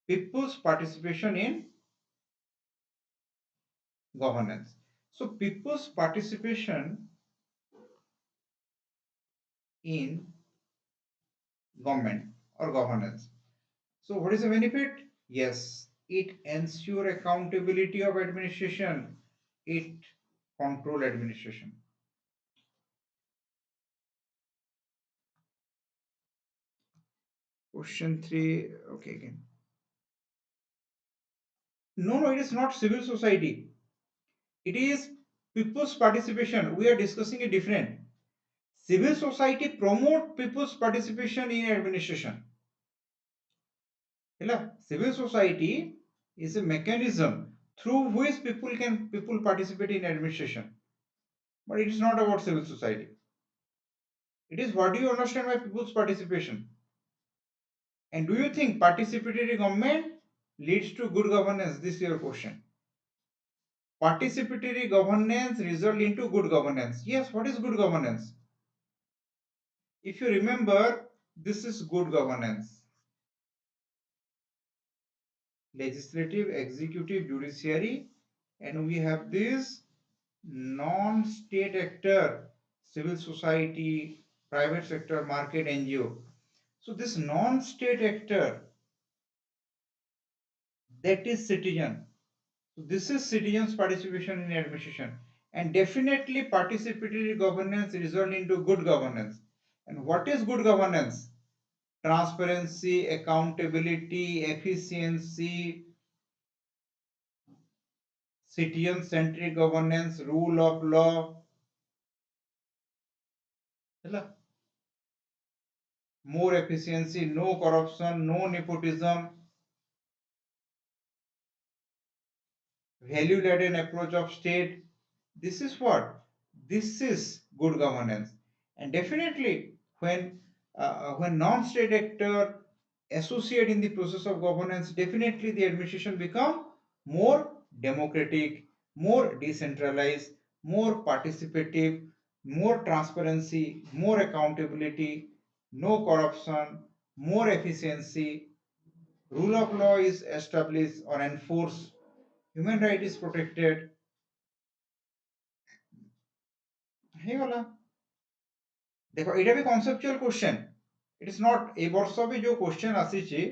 people's participation in governance. So people's participation in government or governance. So what is the benefit? Yes, it ensure accountability of administration. It control administration. Question 3. Okay, again. No, no, it is not civil society. It is people's participation. We are discussing a different. Civil society promote people's participation in administration. Civil society is a mechanism through which people participate in administration. But it is not about civil society. It is what do you understand by people's participation? And do you think participatory government leads to good governance? This is your question. Participatory governance result into good governance. Yes, what is good governance? If you remember, this is good governance. Legislative, executive, judiciary, and we have this non-state actor, civil society, private sector, market, NGO. So this non-state actor, that is citizen. So this is citizens' participation in administration, and definitely participatory governance result into good governance. And what is good governance? Transparency, accountability, efficiency, citizen-centric governance, rule of law, more efficiency, no corruption, no nepotism, value laden approach of state. This is what? This is good governance. And definitely when non-state actor associate in the process of governance, definitely the administration become more democratic, more decentralized, more participative, more transparency, more accountability, no corruption, more efficiency, rule of law is established or enforced, human right is protected. ହେଇଗଲା ଦେଖ ଏଇଟା ବି conceptual question it is not a वर्ष भी जो question आसीची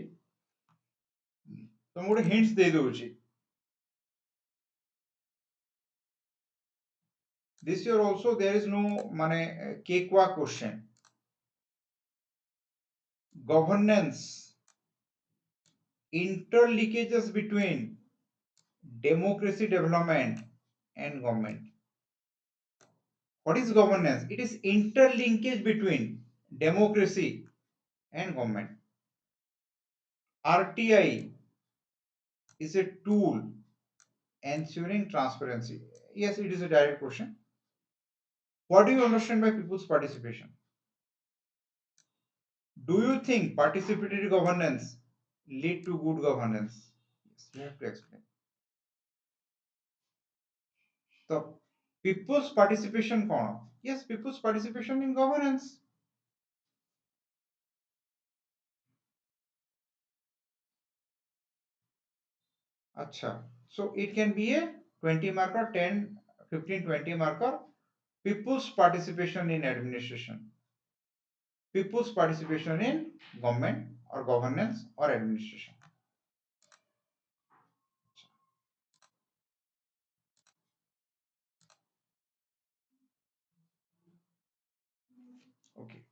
तो मोटे हिंट्स दे दउची this year also there is no माने केकवा question governance interlinkages between democracy development and government. What is governance? It is interlinkage between democracy and government. RTI is a tool ensuring transparency. Yes, it is a direct question. What do you understand by people's participation? Do you think participatory governance lead to good governance? Yes, you have to explain. So, people's participation कौन? Yes, people's participation in governance. Acha. So it can be a 20 marker, 10, 15, 20 marker. People's participation in administration. People's participation in government or governance or administration. Okay.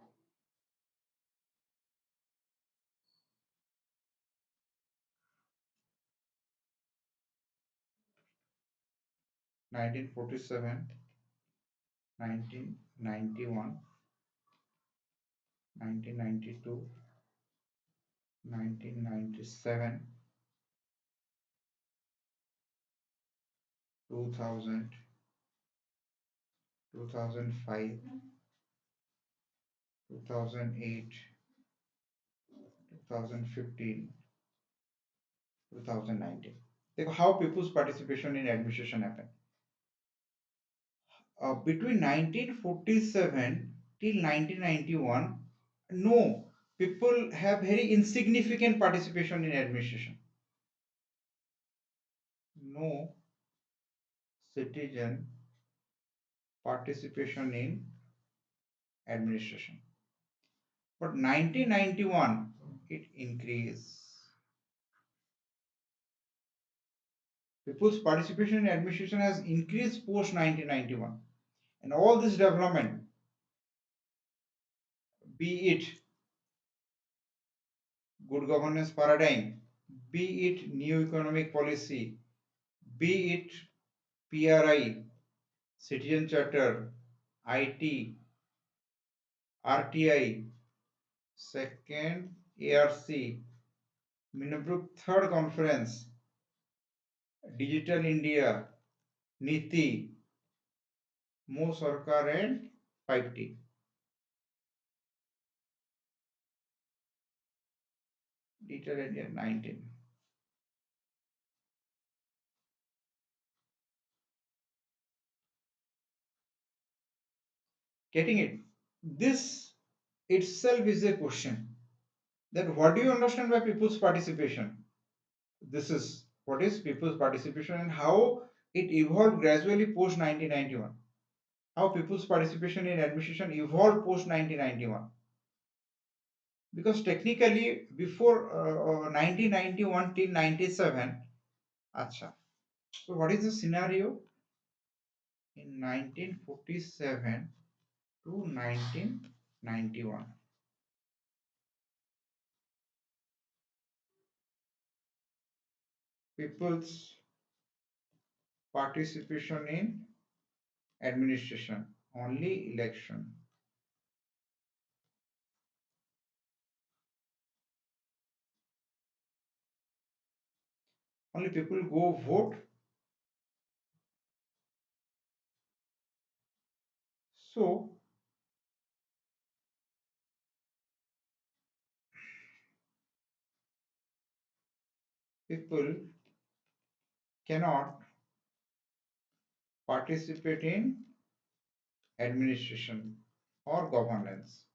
1947, 1991, 1992, 1997, 2000, 2005, 2008, 2015, 2019. देखो how people's participation in administration happened. Between 1947 till 1991, no, people have very insignificant participation in administration. no citizen participation in administration. But 1991 it increased. People's participation in administration has increased post 1991. And all this development, be it good governance paradigm, be it new economic policy, be it PRI, citizen charter, IT, RTI, second ARC, Minabrook third conference, Digital India, Niti, Mo Sarkar and 5T. Digital India 19. Getting it? This itself is a question. That what do you understand by people's participation? This is what is people's participation and how it evolved gradually post 1991. How people's participation in administration evolved post 1991. Because technically before 1991 till 97, acha. So what is the scenario in 1947 to 1991? People's participation in administration, only election. Only people go vote. So people cannot participate in administration or governance.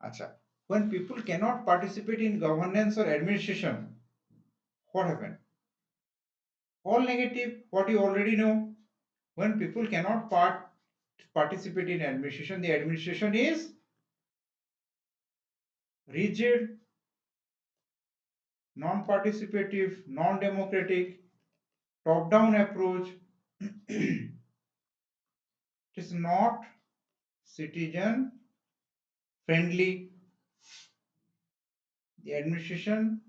Acha. When people cannot participate in governance or administration, what happened? All negative, what you already know. When people cannot participate in administration, the administration is rigid, non-participative, non-democratic, top-down approach. It is not citizen friendly. The administration,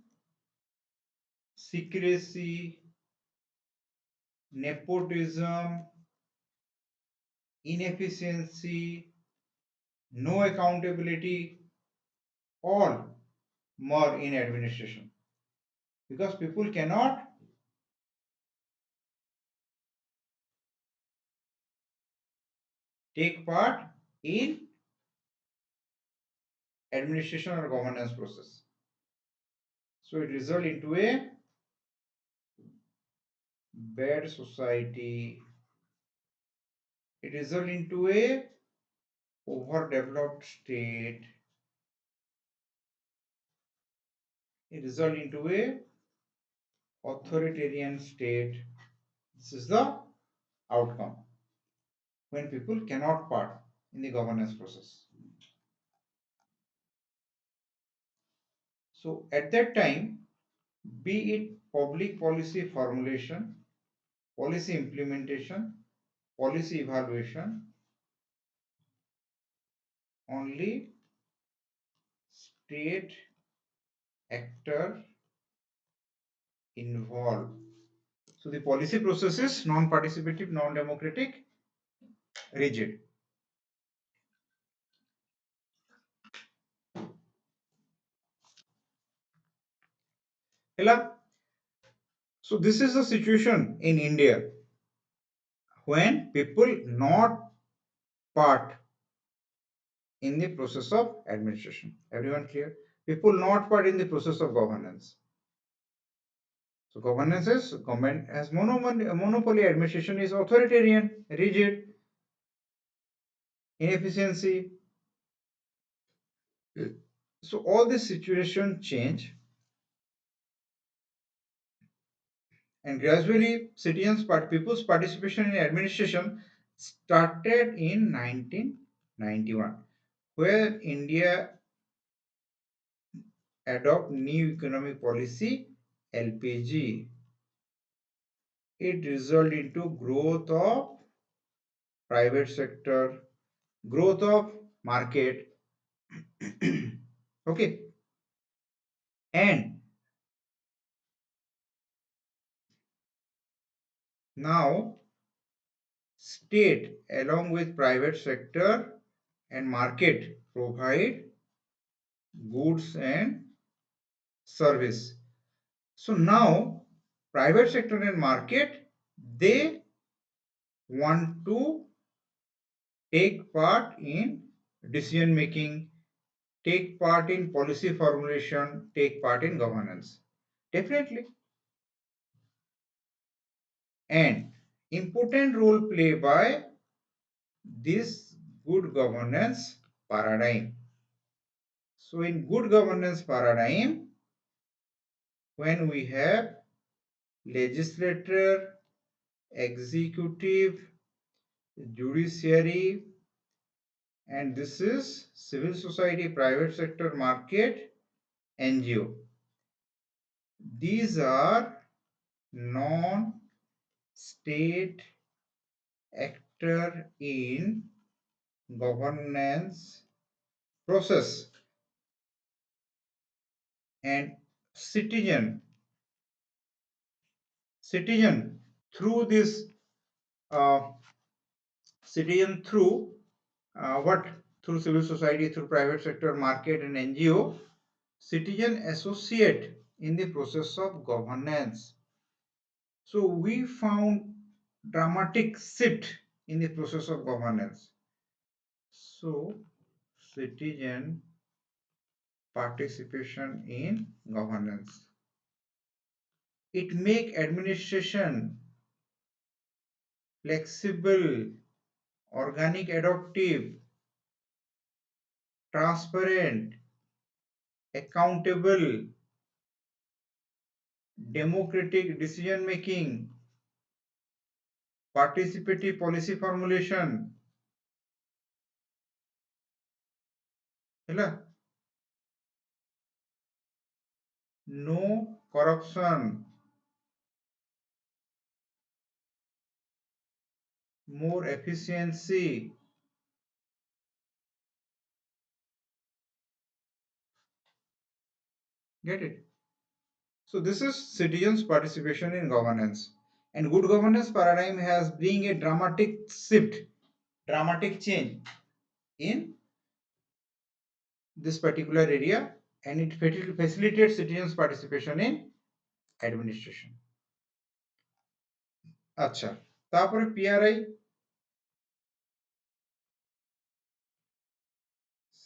secrecy, nepotism, inefficiency, no accountability, all more in administration because people cannot take part in administration or governance process. So it result into a bad society. It result into a overdeveloped state. It result into a authoritarian state. This is the outcome when people cannot part in the governance process. So at that time, be it public policy formulation, policy implementation, policy evaluation, only state actor involved. So the policy process is non-participative, non-democratic, rigid. So this is the situation in India when people not part in the process of administration. Everyone clear? People not part in the process of governance. So governance is government has monopoly, administration is authoritarian, rigid, inefficiency. So all this situation change And gradually people's participation in administration started in 1991, where India adopt new economic policy LPG. It resulted into growth of private sector, growth of market. Okay, and now state along with private sector and market provide goods and service. So now private sector and market, they want to take part in decision making, take part in policy formulation, take part in governance. Definitely. And important role play by this good governance paradigm. So in good governance paradigm, when we have legislature, executive, judiciary, and this is civil society, private sector, market, NGO. These are non-state actor in governance process, and citizen citizen through this uh, citizen through what through civil society, through private sector, market, and NGO, citizen associate in the process of governance. So we found dramatic shift in the process of governance. So citizen participation in governance, it make administration flexible, organic, adaptive, transparent, accountable, democratic decision making, participatory policy formulation. Hela? No corruption, more efficiency. Get it? So this is citizens' participation in governance. And good governance paradigm has bring a dramatic shift, dramatic change in this particular area, and it facilitates citizens' participation in administration. আচ্ছা, তারপরে PRI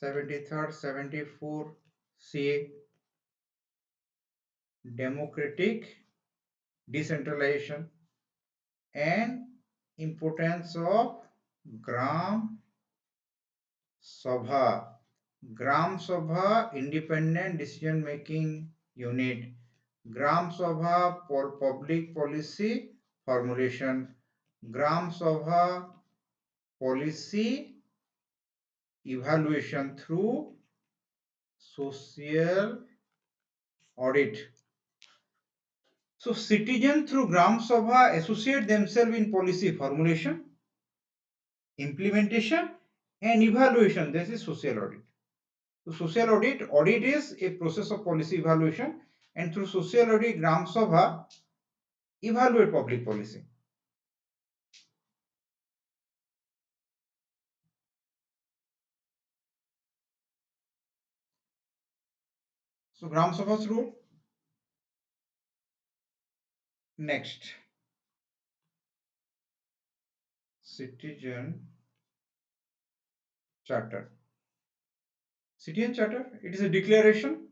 73rd 74 CA, democratic decentralization and importance of Gram Sabha. Gram Sabha independent decision making unit. Gram Sabha for public policy formulation. Gram Sabha policy evaluation through social audit. So citizens through Gram Sabha associate themselves in policy formulation, implementation, and evaluation. This is social audit. So social audit is a process of policy evaluation, and through social audit, Gram Sabha evaluate public policy. So Gram Sabha's role. Next, citizen charter. Citizen charter, it is a declaration.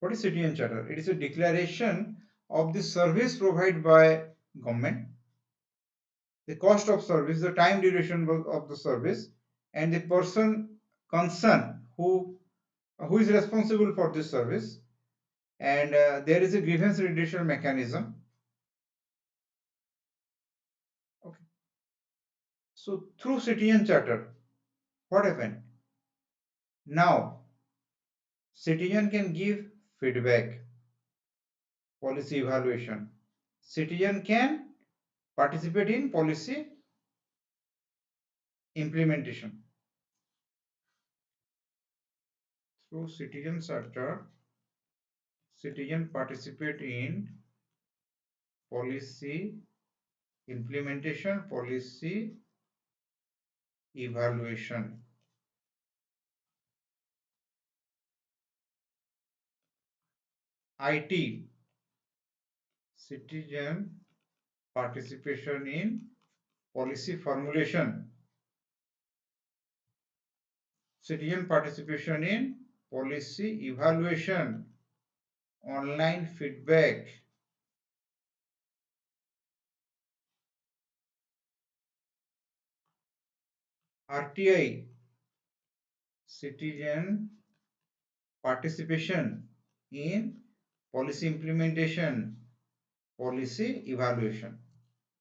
What is citizen charter? It is a declaration of the service provided by government, the cost of service, the time duration of the service, and the person concerned who is responsible for this service, and there is a grievance redressal mechanism, So through citizen charter, what happened? Now citizen can give feedback, policy evaluation. Citizen can participate in policy implementation. Through citizen charter, citizen participate in policy implementation, policy evaluation. IT, citizen participation in policy formulation, citizen participation in policy evaluation, online feedback. RTI, citizen participation in policy implementation, policy evaluation.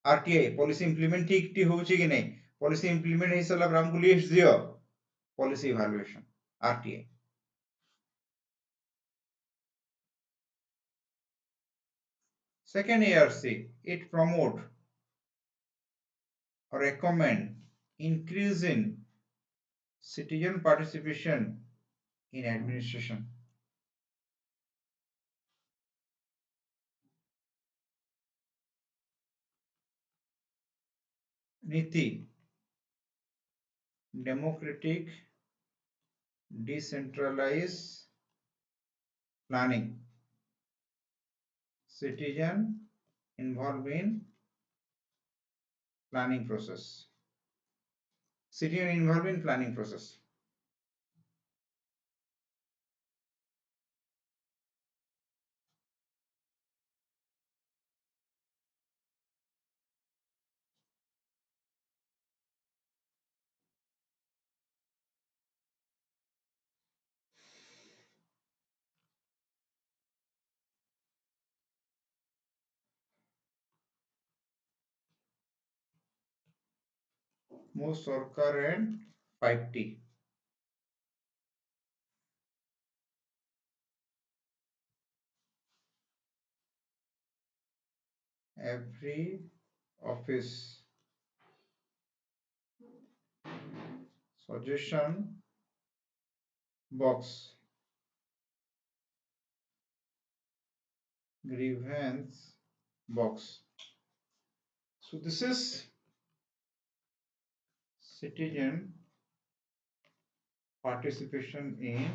RTI, policy implement ठीक T होची कि नहीं, policy implement है साला हमको list दियो, policy evaluation, RTI. Second ARC, it promote or recommend increase in citizen participation in administration. Niti, democratic decentralized planning, citizen involved in planning process, citizen involved in planning process. Most Sarkar and 5T. Every office suggestion box, grievance box. So this is citizen participation in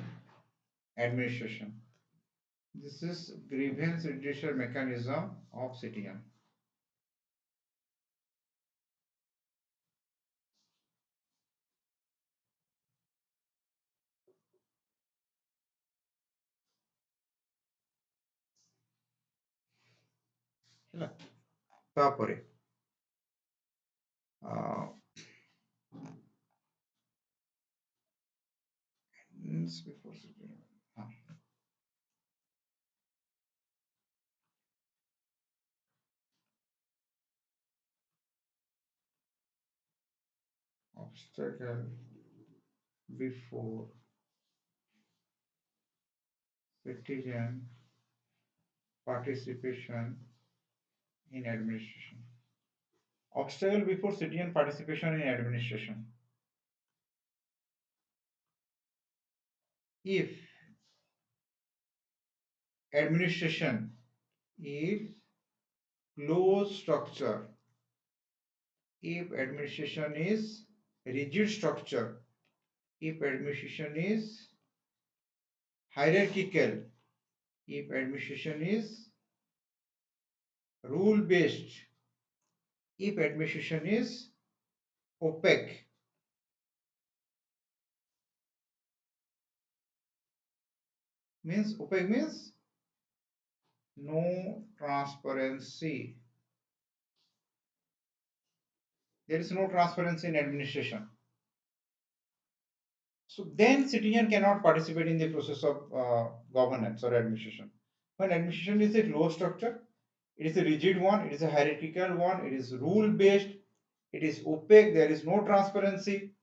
administration. This is grievance redressal mechanism of citizen. ହେଲା ତାପରେ before citizen, obstacle before citizen participation in administration. Obstacle before citizen participation in administration. If administration is closed structure, if administration is rigid structure, if administration is hierarchical, if administration is rule based, if administration is opaque, means no transparency. There is no transparency in administration. So then citizen cannot participate in the process of governance or administration. When administration is a closed structure, it is a rigid one, it is a hierarchical one, it is rule based, it is opaque, there is no transparency.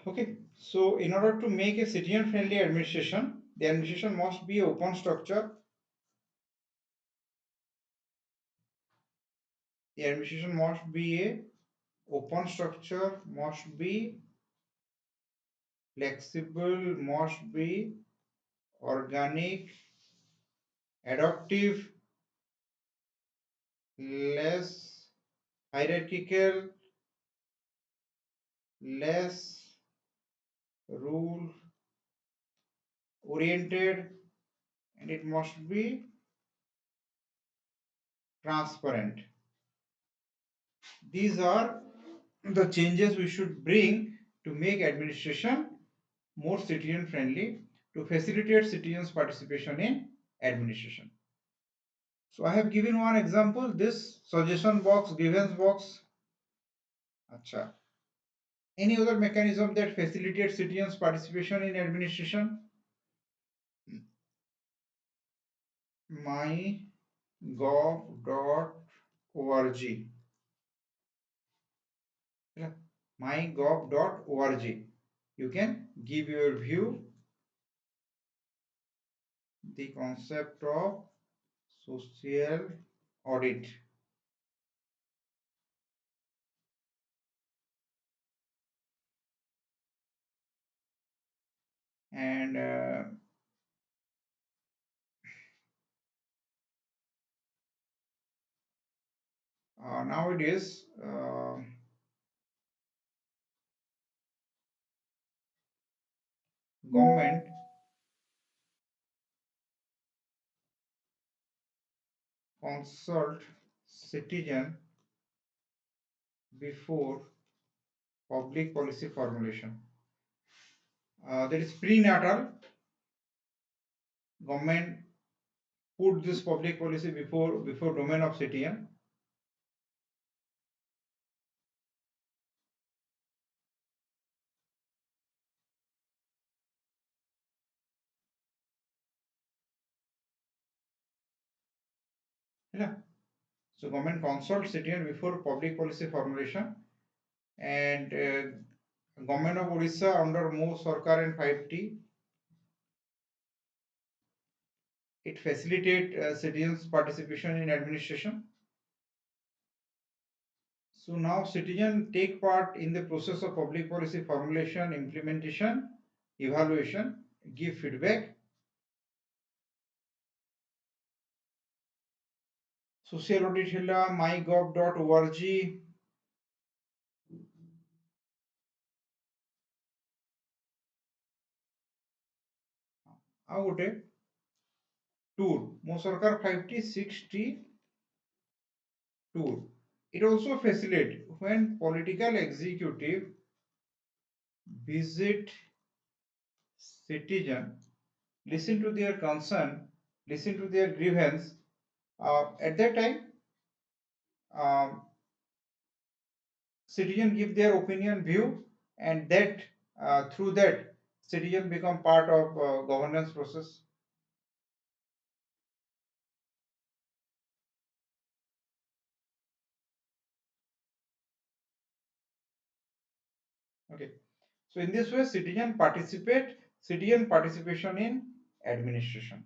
Okay, so in order to make a citizen friendly administration, the administration must be open structure. The administration must be a open structure, must be flexible, must be organic, adaptive, less hierarchical, less rule oriented, and it must be transparent. These are the changes we should bring to make administration more citizen friendly, to facilitate citizens participation in administration. So I have given one example, this suggestion box, grievance box. Acha. Any other mechanism that facilitates citizens participation in administration? mygov.org. mygov.org. You can give your view, the concept of social audit. And nowadays, government consult citizen before public policy formulation. That is prenatal. Government put this public policy before domain of citizen. Yeah. So government consults citizen before public policy formulation, and government of Odisha under Mo Sarkar and 5T, it facilitate citizens participation in administration. So now citizens take part in the process of public policy formulation, implementation, evaluation, give feedback. Social audit ହେଲା mygov.org. ଆଉ ଗୋଟେ tour, ମୋ ସରକାର 5T 6T tour. It also facilitates when political executive visit citizen, listen to their concern, listen to their grievance. At that time, um, citizen give their opinion, view, and that through that citizen become part of governance process. Okay. So in this way, citizen participation in administration,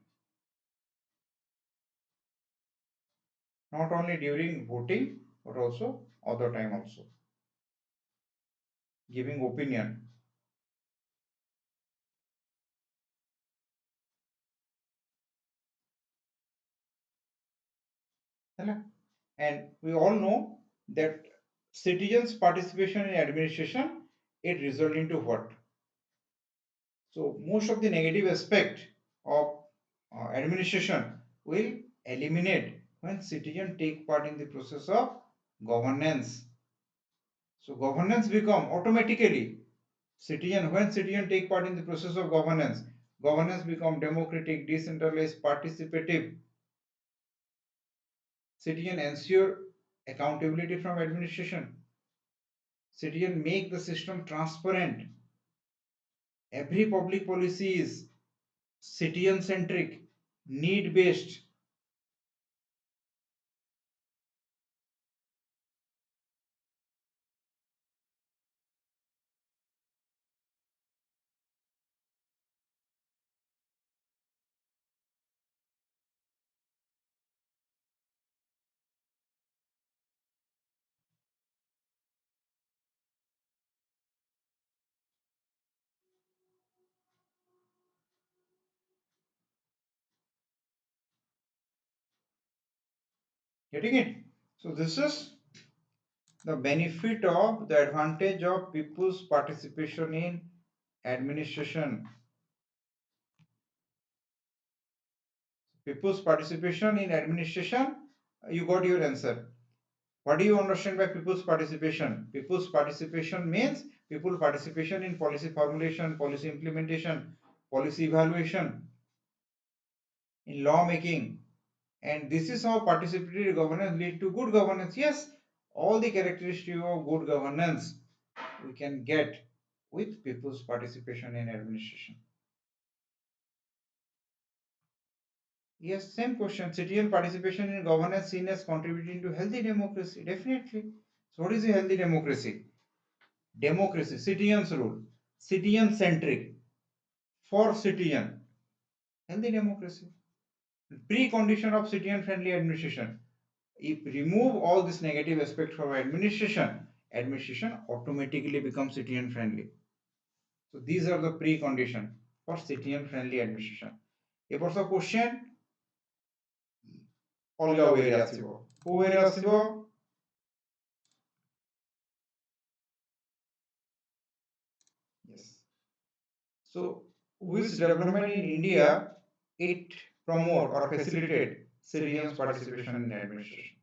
not only during voting but also other time also, giving opinion. And we all know that citizens participation in administration it result into what? So most of the negative aspect of administration will eliminate when citizens take part in the process of governance. So governance become automatically citizen when citizens take part in the process of governance. Governance become democratic, decentralized, participative. Citizen ensure accountability from administration. Citizen make the system transparent. Every public policy is citizen centric, need based. Getting it? So this is the benefit of the advantage of people's participation in administration. People's participation in administration, you got your answer. What do you understand by people's participation? People's participation means people participation in policy formulation, policy implementation, policy evaluation, in law making. And this is how participatory governance lead to good governance. Yes, all the characteristics of good governance we can get with people's participation in administration. Yes, same question. Citizen participation in governance seen as contributing to healthy democracy. Definitely. So, what is a healthy democracy? Democracy, citizens rule, citizen centric, for citizen, healthy democracy. Precondition of citizen friendly administration. If remove all this negative aspect from administration, administration automatically becomes citizen friendly. So these are the precondition for citizen friendly administration. এরপর সব question ଅଲଗା way ରେ ଆସିବ କୋଉ way ରେ ଆସିବ yes so which development in India it promote or facilitate citizens participation in administration